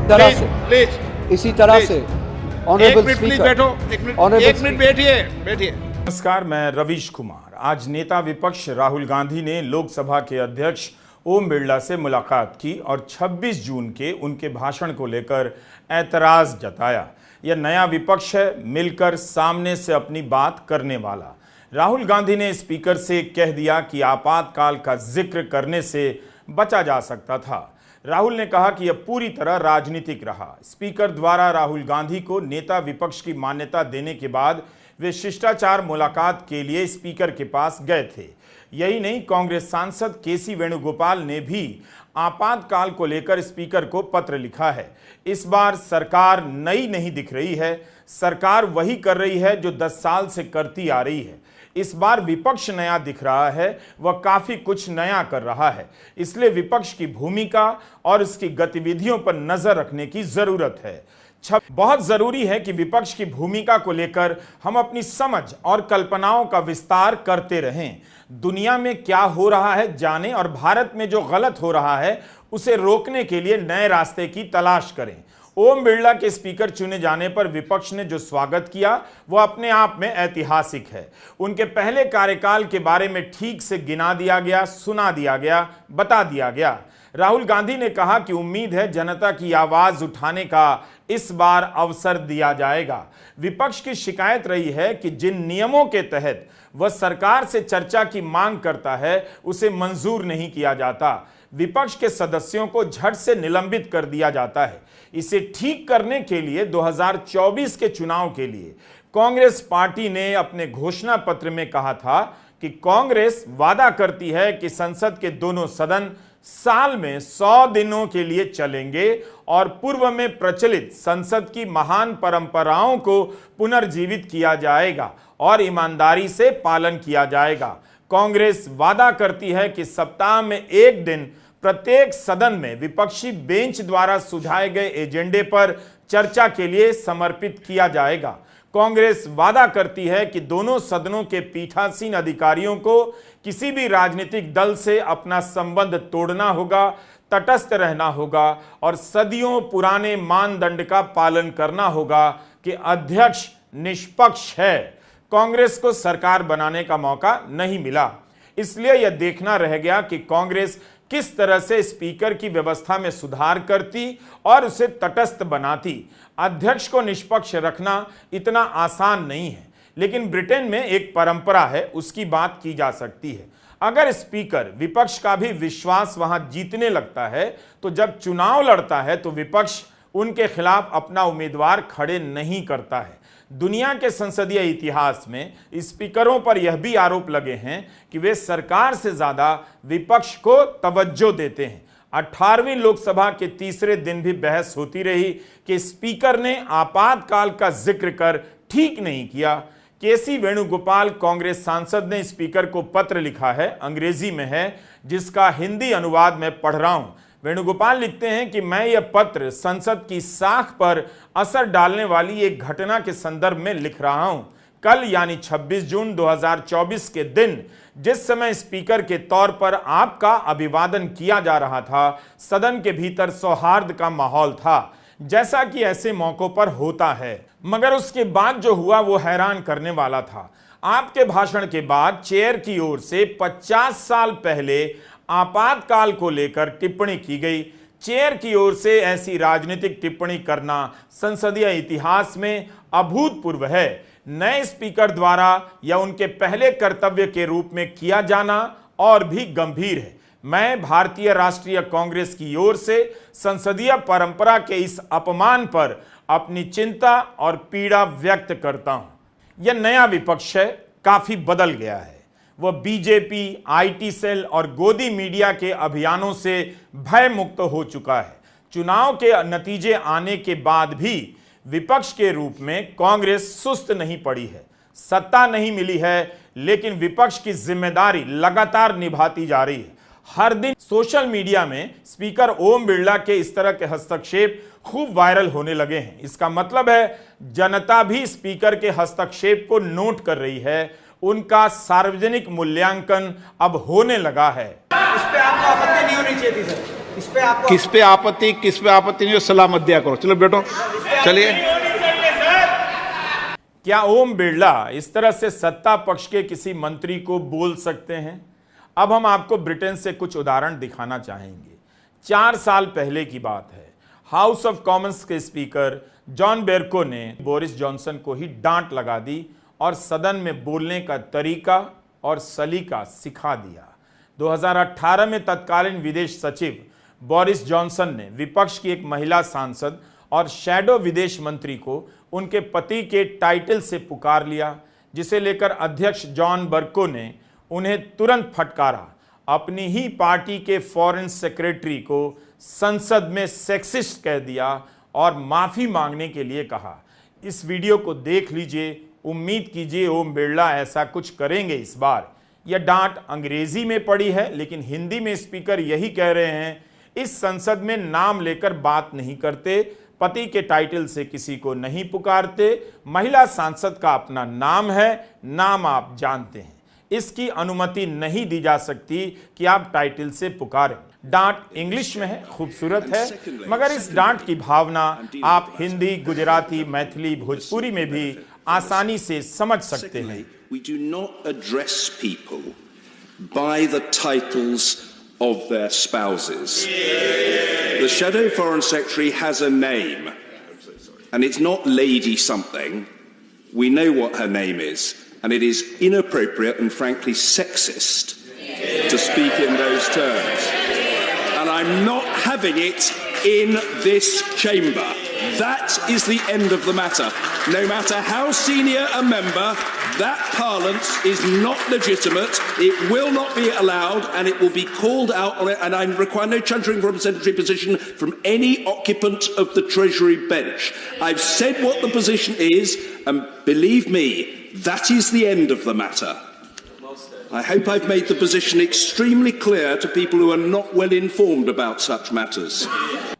तरह से प्लीज इसी तरह से ऑनरेबल स्पीकर, बैठो, एक मिनट बैठिए। नमस्कार, मैं रवीश कुमार। आज नेता विपक्ष राहुल गांधी ने लोकसभा के अध्यक्ष ओम बिरला से मुलाकात की और 26 जून के उनके भाषण को लेकर ऐतराज जताया। यह नया विपक्ष है, मिलकर सामने से अपनी बात करने वाला। राहुल गांधी ने स्पीकर से कह दिया कि आपातकाल का जिक्र करने से बचा जा सकता था। राहुल ने कहा कि यह पूरी तरह राजनीतिक रहा। स्पीकर द्वारा राहुल गांधी को नेता विपक्ष की मान्यता देने के बाद वे शिष्टाचार मुलाकात के लिए स्पीकर के पास गए थे। यही नहीं, कांग्रेस सांसद केसी वेणुगोपाल ने भी आपातकाल को लेकर स्पीकर को पत्र लिखा है। इस बार सरकार नई नहीं दिख रही है, सरकार वही कर रही है जो 10 साल से करती आ रही है। इस बार विपक्ष नया दिख रहा है, वह काफी कुछ नया कर रहा है। इसलिए विपक्ष की भूमिका और उसकी गतिविधियों पर नजर रखने की जरूरत है। बहुत जरूरी है कि विपक्ष की भूमिका को लेकर हम अपनी समझ और कल्पनाओं का विस्तार करते रहें। दुनिया में क्या हो रहा है जानें और भारत में जो गलत हो रहा है उसे रोकने के लिए नए रास्ते की तलाश करें। ओम बिरला के स्पीकर चुने जाने पर विपक्ष ने जो स्वागत किया वह अपने आप में ऐतिहासिक है। उनके पहले कार्यकाल के बारे में ठीक से गिना दिया गया, सुना दिया गया, बता दिया गया। राहुल गांधी ने कहा कि उम्मीद है जनता की आवाज उठाने का इस बार अवसर दिया जाएगा। विपक्ष की शिकायत रही है कि जिन नियमों के तहत वह सरकार से चर्चा की मांग करता है उसे मंजूर नहीं किया जाता। विपक्ष के सदस्यों को झट से निलंबित कर दिया जाता है। इसे ठीक करने के लिए 2024 के चुनाव के लिए कांग्रेस पार्टी ने अपने घोषणा पत्र में कहा था कि कांग्रेस वादा करती है कि संसद के दोनों सदन साल में 100 दिनों के लिए चलेंगे और पूर्व में प्रचलित संसद की महान परंपराओं को पुनर्जीवित किया जाएगा और ईमानदारी से पालन किया जाएगा। कांग्रेस वादा करती है कि सप्ताह में एक दिन प्रत्येक सदन में विपक्षी बेंच द्वारा सुझाए गए एजेंडे पर चर्चा के लिए समर्पित किया जाएगा। कांग्रेस वादा करती है कि दोनों सदनों के पीठासीन अधिकारियों को किसी भी राजनीतिक दल से अपना संबंध तोड़ना होगा, तटस्थ रहना होगा और सदियों पुराने मानदंड का पालन करना होगा कि अध्यक्ष निष्पक्ष है। कांग्रेस को सरकार बनाने का मौका नहीं मिला, इसलिए यह देखना रह गया कि कांग्रेस किस तरह से स्पीकर की व्यवस्था में सुधार करती और उसे तटस्थ बनाती। अध्यक्ष को निष्पक्ष रखना इतना आसान नहीं है, लेकिन ब्रिटेन में एक परंपरा है, उसकी बात की जा सकती है। अगर स्पीकर विपक्ष का भी विश्वास वहां जीतने लगता है तो जब चुनाव लड़ता है तो विपक्ष उनके खिलाफ अपना उम्मीदवार खड़े नहीं करता है। दुनिया के संसदीय इतिहास में स्पीकरों पर यह भी आरोप लगे हैं कि वे सरकार से ज्यादा विपक्ष को तवज्जो देते हैं। 18वीं लोकसभा के तीसरे दिन भी बहस होती रही कि स्पीकर ने आपातकाल का जिक्र कर ठीक नहीं किया। केसी वेणुगोपाल कांग्रेस सांसद ने स्पीकर को पत्र लिखा है, अंग्रेजी में है, जिसका हिंदी अनुवाद मैं पढ़ रहा हूं। वेणुगोपाल लिखते हैं कि मैं यह पत्र संसद की साख पर असर डालने वाली एक घटना के संदर्भ में लिख रहा हूं। कल यानी 26 जून 2024 के दिन जिस समय स्पीकर के तौर पर आपका अभिवादन किया जा रहा था, सदन के भीतर सौहार्द का माहौल था, जैसा कि ऐसे मौकों पर होता है। मगर उसके बाद जो हुआ वो हैरान करने वाला था। आपके भाषण के बाद चेयर की ओर से 50 साल पहले आपातकाल को लेकर टिप्पणी की गई। चेयर की ओर से ऐसी राजनीतिक टिप्पणी करना संसदीय इतिहास में अभूतपूर्व है। नए स्पीकर द्वारा या उनके पहले कर्तव्य के रूप में किया जाना और भी गंभीर है। मैं भारतीय राष्ट्रीय कांग्रेस की ओर से संसदीय परंपरा के इस अपमान पर अपनी चिंता और पीड़ा व्यक्त करता हूं। यह नया विपक्ष है, काफी बदल गया है। वह बीजेपी, आईटी सेल और गोदी मीडिया के अभियानों से भय मुक्त हो चुका है। चुनाव के नतीजे आने के बाद भी विपक्ष के रूप में कांग्रेस सुस्त नहीं पड़ी है। सत्ता नहीं मिली है, लेकिन विपक्ष की जिम्मेदारी लगातार निभाती जा रही है। हर दिन सोशल मीडिया में स्पीकर ओम बिरला के इस तरह के हस्तक्षेप खूब वायरल होने लगे हैं। इसका मतलब है जनता भी स्पीकर के हस्तक्षेप को नोट कर रही है। उनका सार्वजनिक मूल्यांकन अब होने लगा है। इस पे आपको आपत्ति नहीं होनी चाहिए थी सर। किस पे आपत्ति नहीं हो, सलाह मत दिया करो। चलो बेटो, चलिए। क्या ओम बिरला इस तरह से सत्ता पक्ष के किसी मंत्री को बोल सकते हैं? अब हम आपको ब्रिटेन से कुछ उदाहरण दिखाना चाहेंगे। 4 साल पहले की बात है। हाउस ऑफ कॉमन्स के स्पीकर जॉन बेरको ने बोरिस जॉनसन को ही डांट लगा दी और सदन में बोलने का तरीका और सलीका सिखा दिया। 2018 में तत्कालीन विदेश सचिव बोरिस जॉनसन ने विपक्ष की एक महिला सांसद और शैडो विदेश मंत्री को उनके पति के टाइटल से पुकार लिया, जिसे लेकर अध्यक्ष जॉन बर्को ने उन्हें तुरंत फटकारा। अपनी ही पार्टी के फॉरेन सेक्रेटरी को संसद में सेक्सिस्ट कह दिया और माफी मांगने के लिए कहा। इस वीडियो को देख लीजिए, उम्मीद कीजिए ओम बिरला ऐसा कुछ करेंगे इस बार। यह डांट अंग्रेजी में पड़ी है, लेकिन हिंदी में स्पीकर यही कह रहे हैं, इस संसद में नाम लेकर बात नहीं करते, पति के टाइटल से किसी को नहीं पुकारते, महिला सांसद का अपना नाम है, नाम आप जानते हैं, इसकी अनुमति नहीं दी जा सकती कि आप टाइटल से पुकारें। डांट इंग्लिश में है, खूबसूरत है, मगर इस डांट की भावना आप हिंदी, गुजराती, मैथिली, भोजपुरी में भी आसानी से समझ सकते हैं। We do not address people by the titles of their spouses. The Shadow Foreign Secretary has a name, and it's not Lady something. We know what her name is, and it is inappropriate and frankly sexist to speak in those terms. And I'm not having it in this chamber. That is the end of the matter. No matter how senior a member, that parlance is not legitimate. It will not be allowed, and it will be called out on it. And I require no chuntering from secretary position from any occupant of the Treasury bench. I've said what the position is, and believe me, that is the end of the matter. I hope I've made the position extremely clear to people who are not well informed about such matters.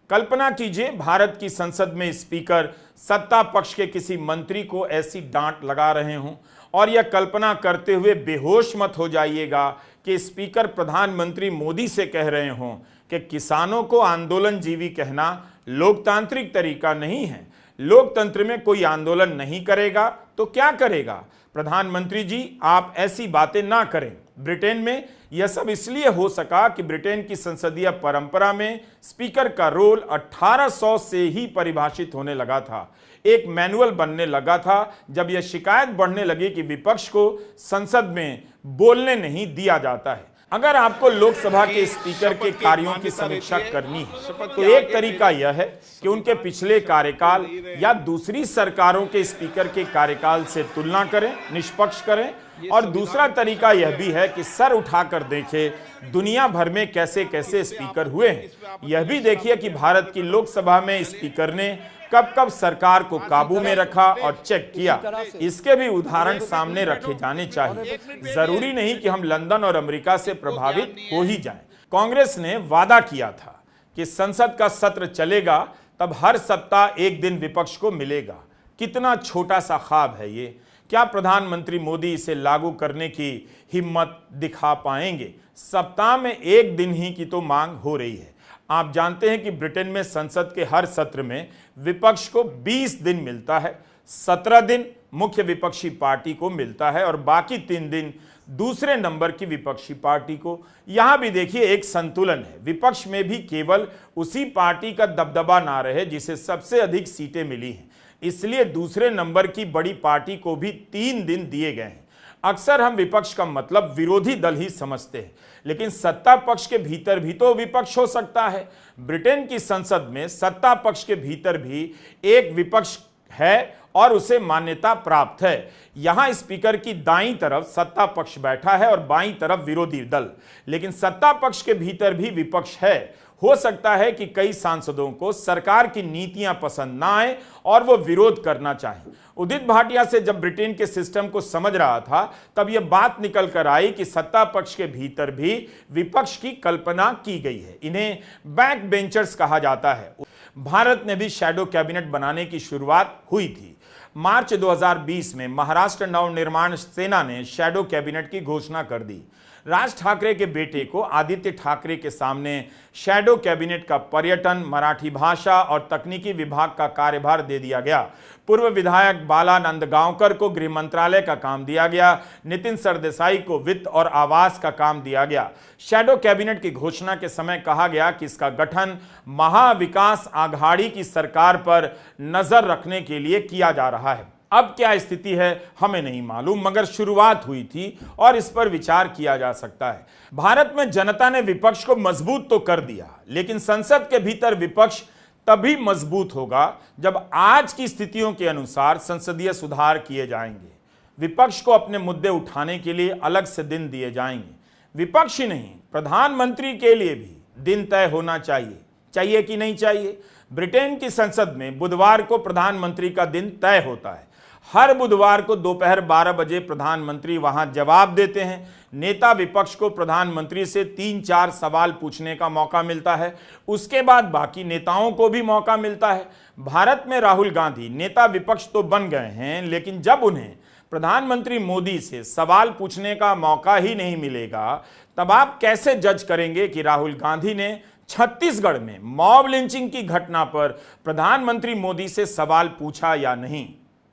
कल्पना कीजिए भारत की संसद में speaker सत्ता पक्ष के किसी मंत्री को ऐसी डांट लगा रहे हों, और यह कल्पना करते हुए बेहोश मत हो जाइएगा कि स्पीकर प्रधानमंत्री मोदी से कह रहे हों कि किसानों को आंदोलनजीवी कहना लोकतांत्रिक तरीका नहीं है। लोकतंत्र में कोई आंदोलन नहीं करेगा तो क्या करेगा? प्रधानमंत्री जी, आप ऐसी बातें ना करें। ब्रिटेन में यह सब इसलिए हो सका कि ब्रिटेन की संसदीय परंपरा में स्पीकर का रोल 1800 से ही परिभाषित होने लगा था। एक मैनुअल बनने लगा था जब यह शिकायत बढ़ने लगी कि विपक्ष को संसद में बोलने नहीं दिया जाता है। अगर आपको लोकसभा के स्पीकर के कार्यों की समीक्षा करनी है तो एक तरीका यह है कि उनके पिछले कार्यकाल या दूसरी सरकारों के स्पीकर के कार्यकाल से तुलना करें, निष्पक्ष करें। और दूसरा तरीका यह भी है कि सर उठाकर देखें दुनिया भर में कैसे कैसे स्पीकर हुए हैं। यह भी देखिए कि भारत की लोकसभा में स्पीकर ने कब कब सरकार को काबू में रखा और चेक किया। इसके भी उदाहरण सामने रखे जाने चाहिए। जरूरी नहीं कि हम लंदन और अमेरिका से प्रभावित हो ही जाएं। कांग्रेस ने वादा किया था कि संसद का सत्र चलेगा तब हर सप्ताह एक दिन विपक्ष को मिलेगा। कितना छोटा सा ख्वाब है ये। क्या प्रधानमंत्री मोदी इसे लागू करने की हिम्मत दिखा पाएंगे? सप्ताह में एक दिन ही की तो मांग हो रही है। आप जानते हैं कि ब्रिटेन में संसद के हर सत्र में विपक्ष को 20 दिन मिलता है। 17 दिन मुख्य विपक्षी पार्टी को मिलता है और बाकी 3 दिन दूसरे नंबर की विपक्षी पार्टी को। यहां भी देखिए एक संतुलन है। विपक्ष में भी केवल उसी पार्टी का दबदबा ना रहे जिसे सबसे अधिक सीटें मिली हैं, इसलिए दूसरे नंबर की बड़ी पार्टी को भी 3 दिन दिए गए हैं। अक्सर हम विपक्ष का मतलब विरोधी दल ही समझते हैं, लेकिन सत्ता पक्ष के भीतर भी तो विपक्ष हो सकता है। ब्रिटेन की संसद में सत्ता पक्ष के भीतर भी एक विपक्ष है और उसे मान्यता प्राप्त है। यहां स्पीकर की दाईं तरफ सत्ता पक्ष बैठा है और बाईं तरफ विरोधी दल, लेकिन सत्ता पक्ष के भीतर भी विपक्ष है। हो सकता है कि कई सांसदों को सरकार की नीतियां पसंद ना आए और वो विरोध करना चाहें। उदित भाटिया से जब ब्रिटेन के सिस्टम को समझ रहा था तब यह बात निकल कर आई कि सत्ता पक्ष के भीतर भी विपक्ष की कल्पना की गई है। इन्हें बैक बेंचर्स कहा जाता है। भारत ने भी शैडो कैबिनेट बनाने की शुरुआत हुई थी। मार्च 2020 में महाराष्ट्र नवनिर्माण सेना ने शैडो कैबिनेट की घोषणा कर दी। राज ठाकरे के बेटे को आदित्य ठाकरे के सामने शैडो कैबिनेट का पर्यटन, मराठी भाषा और तकनीकी विभाग का कार्यभार दे दिया गया। पूर्व विधायक बाला नंदगांवकर को गृह मंत्रालय का काम दिया गया। नितिन सरदेसाई को वित्त और आवास का काम दिया गया। शैडो कैबिनेट की घोषणा के समय कहा गया कि इसका गठन महाविकास आघाड़ी की सरकार पर नजर रखने के लिए किया जा रहा है। अब क्या स्थिति है हमें नहीं मालूम, मगर शुरुआत हुई थी और इस पर विचार किया जा सकता है। भारत में जनता ने विपक्ष को मजबूत तो कर दिया, लेकिन संसद के भीतर विपक्ष तभी मजबूत होगा जब आज की स्थितियों के अनुसार संसदीय सुधार किए जाएंगे। विपक्ष को अपने मुद्दे उठाने के लिए अलग से दिन दिए जाएंगे। विपक्ष ही नहीं, प्रधानमंत्री के लिए भी दिन तय होना चाहिए कि नहीं चाहिए। ब्रिटेन की संसद में बुधवार को प्रधानमंत्री का दिन तय होता है। हर बुधवार को दोपहर 12 बजे प्रधानमंत्री वहां जवाब देते हैं। नेता विपक्ष को प्रधानमंत्री से 3-4 सवाल पूछने का मौका मिलता है। उसके बाद बाकी नेताओं को भी मौका मिलता है। भारत में राहुल गांधी नेता विपक्ष तो बन गए हैं, लेकिन जब उन्हें प्रधानमंत्री मोदी से सवाल पूछने का मौका ही नहीं मिलेगा, तब आप कैसे जज करेंगे कि राहुल गांधी ने छत्तीसगढ़ में मॉब लिंचिंग की घटना पर प्रधानमंत्री मोदी से सवाल पूछा या नहीं।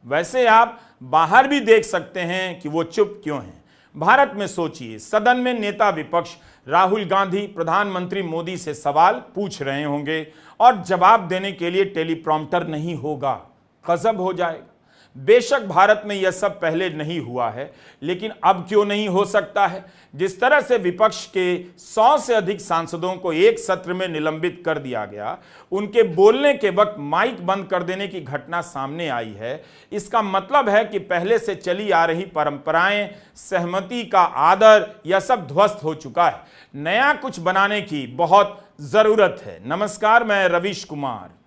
वैसे आप बाहर भी देख सकते हैं कि वो चुप क्यों हैं। भारत में सोचिए, सदन में नेता विपक्ष राहुल गांधी प्रधानमंत्री मोदी से सवाल पूछ रहे होंगे और जवाब देने के लिए टेलीप्रॉम्प्टर नहीं होगा। गजब हो जाएगा। बेशक भारत में यह सब पहले नहीं हुआ है, लेकिन अब क्यों नहीं हो सकता है। जिस तरह से विपक्ष के 100 से अधिक सांसदों को एक सत्र में निलंबित कर दिया गया, उनके बोलने के वक्त माइक बंद कर देने की घटना सामने आई है, इसका मतलब है कि पहले से चली आ रही परंपराएं, सहमति का आदर, यह सब ध्वस्त हो चुका है। नया कुछ बनाने की बहुत जरूरत है। नमस्कार, मैं रवीश कुमार।